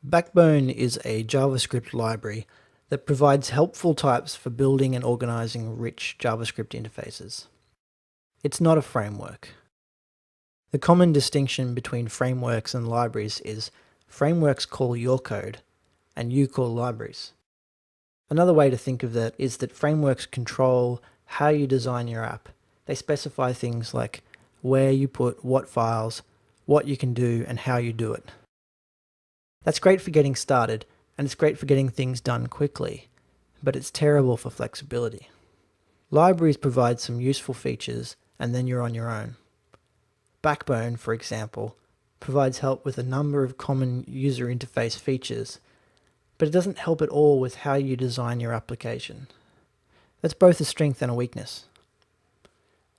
Backbone is a JavaScript library that provides helpful types for building and organizing rich JavaScript interfaces. It's not a framework. The common distinction between frameworks and libraries is frameworks call your code and you call libraries. Another way to think of that is that frameworks control how you design your app. They specify things like where you put what files, what you can do, and how you do it. That's great for getting started, and it's great for getting things done quickly, but it's terrible for flexibility. Libraries provide some useful features, and then you're on your own. Backbone, for example, provides help with a number of common user interface features, but it doesn't help at all with how you design your application. That's both a strength and a weakness.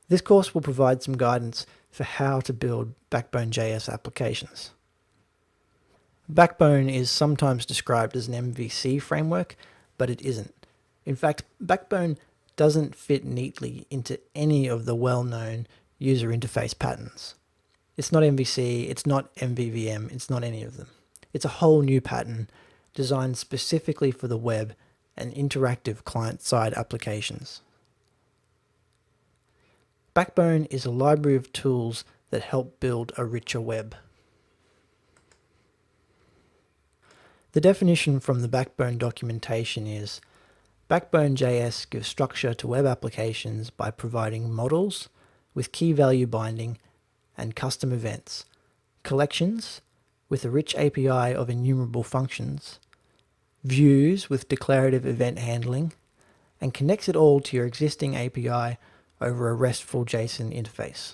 This course will provide some guidance for how to build Backbonejs applications. Backbone is sometimes described as an MVC framework, but it isn't. In fact, Backbone doesn't fit neatly into any of the well-known user interface patterns. It's not MVC, it's not MVVM, it's not any of them. It's a whole new pattern designed specifically for the web and interactive client-side applications. Backbone is a library of tools that help build a richer web. The definition from the Backbone documentation is, Backbonejs gives structure to web applications by providing models with key value binding and custom events, collections with a rich API of innumerable functions, views with declarative event handling, and connects it all to your existing API over a RESTful JSON interface.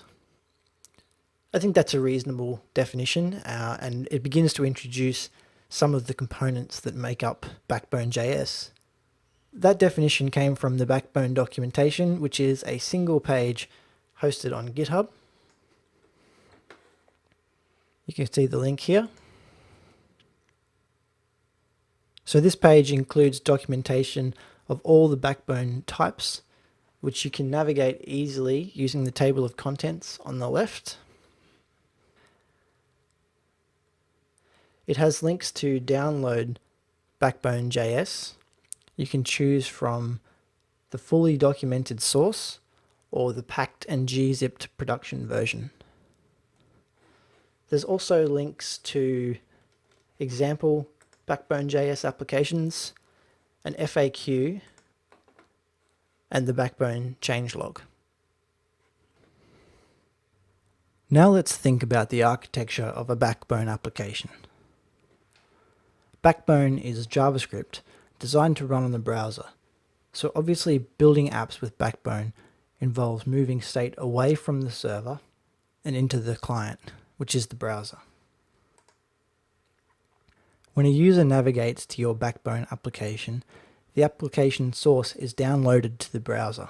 I think that's a reasonable definition, and it begins to introduce some of the components that make up Backbonejs. That definition came from the Backbone documentation, which is a single page hosted on GitHub. You can see the link here. So this page includes documentation of all the Backbone types, which you can navigate easily using the table of contents on the left. It has links to download Backbonejs. You can choose from the fully documented source or the packed and gzipped production version. There's also links to example Backbonejs applications, an FAQ, and the Backbone changelog. Now let's think about the architecture of a Backbone application. Backbone is JavaScript designed to run on the browser, so obviously building apps with Backbone involves moving state away from the server and into the client, which is the browser. When a user navigates to your Backbone application, the application source is downloaded to the browser.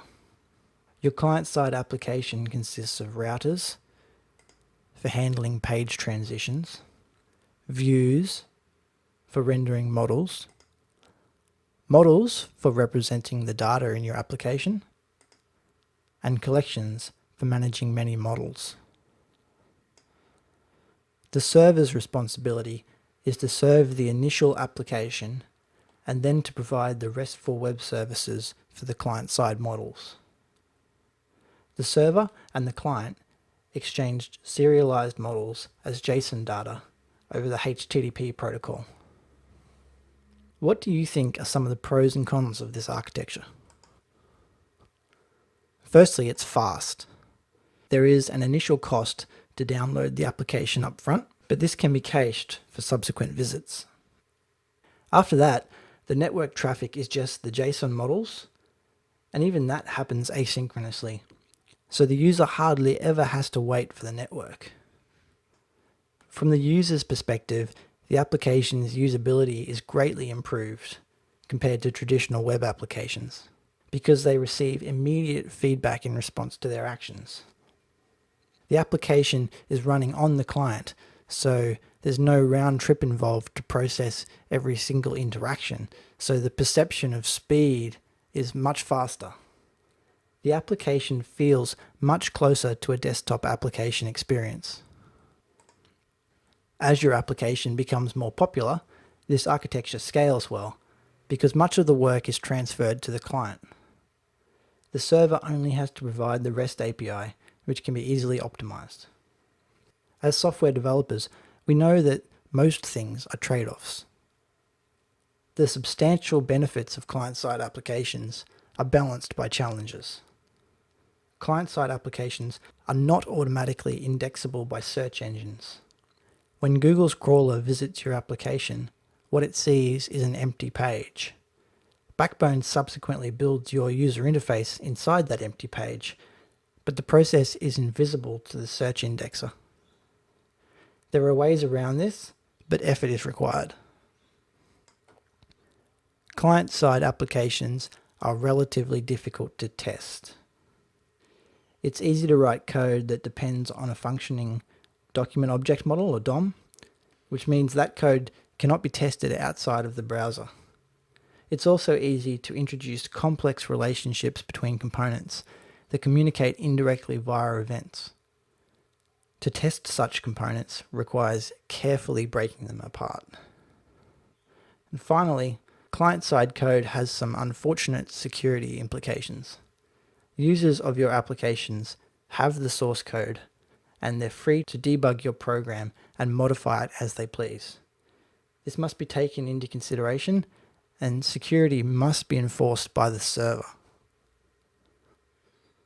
Your client-side application consists of routers for handling page transitions, views for rendering models, models for representing the data in your application, and collections for managing many models. The server's responsibility is to serve the initial application and then to provide the RESTful web services for the client-side models. The server and the client exchanged serialized models as JSON data over the HTTP protocol. What do you think are some of the pros and cons of this architecture? Firstly, it's fast. There is an initial cost to download the application up front, but this can be cached for subsequent visits. After that, the network traffic is just the JSON models, and even that happens asynchronously, so the user hardly ever has to wait for the network. From the user's perspective, the application's usability is greatly improved compared to traditional web applications because they receive immediate feedback in response to their actions. The application is running on the client, so there's no round trip involved to process every single interaction, so the perception of speed is much faster. The application feels much closer to a desktop application experience. As your application becomes more popular, This architecture scales well because much of the work is transferred to the client. The server only has to provide the REST API, which can be easily optimized. As software developers, we know that most things are trade-offs. The substantial benefits of client-side applications are balanced by challenges. Client-side applications are not automatically indexable by search engines. When Google's crawler visits your application, what it sees is an empty page. Backbone subsequently builds your user interface inside that empty page, but the process is invisible to the search indexer. There are ways around this, but effort is required. Client-side applications are relatively difficult to test. It's easy to write code that depends on a functioning document object model, or DOM, which means that code cannot be tested outside of the browser. It's also easy to introduce complex relationships between components that communicate indirectly via events. To test such components requires carefully breaking them apart. And finally, client-side code has some unfortunate security implications. Users of your applications have the source code, and they're free to debug your program and modify it as they please. This must be taken into consideration, and security must be enforced by the server.